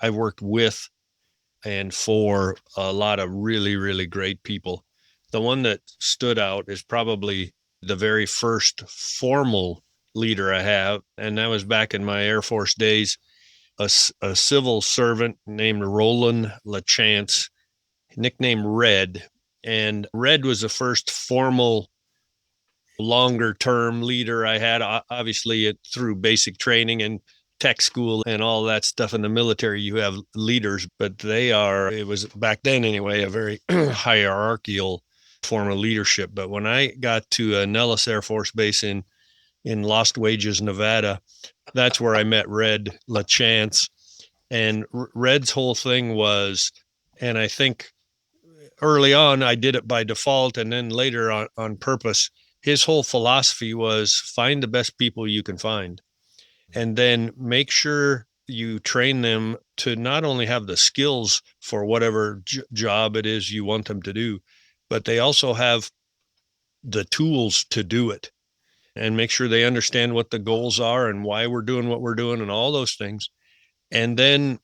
I've worked with and for a lot of really, really great people. The one that stood out is probably the very first formal leader I have, and that was back in my Air Force days, a civil servant named Red LaChance, nicknamed Red. And Red was the first formal, longer term leader I had. Obviously, through basic training and tech school and all that stuff in the military, you have leaders, but it was back then anyway, a very hierarchical form of leadership. But when I got to Nellis Air Force Base in Lost Wages, Nevada, that's where I met Red LaChance. And Red's whole thing was, and I think early on I did it by default, and then later on purpose, his whole philosophy was find the best people you can find, and then make sure you train them to not only have the skills for whatever job it is you want them to do, but they also have the tools to do it, and make sure they understand what the goals are and why we're doing what we're doing and all those things. And then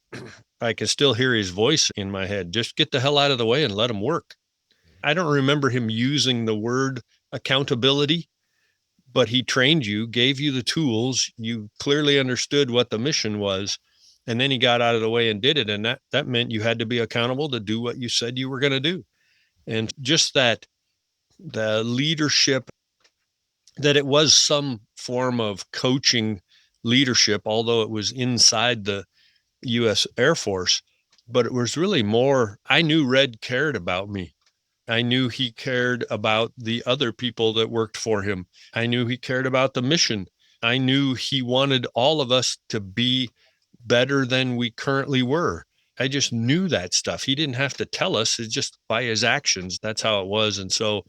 I can still hear his voice in my head. Just get the hell out of the way and let them work. I don't remember him using the word accountability, but he trained you, gave you the tools. You clearly understood what the mission was. And then he got out of the way and did it. And that meant you had to be accountable to do what you said you were going to do. And just that, the leadership, that it was some form of coaching leadership, although it was inside the U.S. Air Force, but it was really more, I knew Red cared about me. I knew he cared about the other people that worked for him. I knew he cared about the mission. I knew he wanted all of us to be better than we currently were. I just knew that stuff. He didn't have to tell us. It's just by his actions. That's how it was. And so,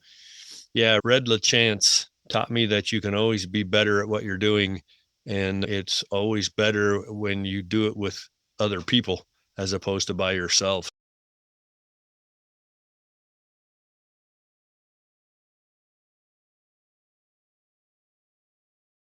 yeah, Red LaChance taught me that you can always be better at what you're doing. And it's always better when you do it with other people as opposed to by yourself.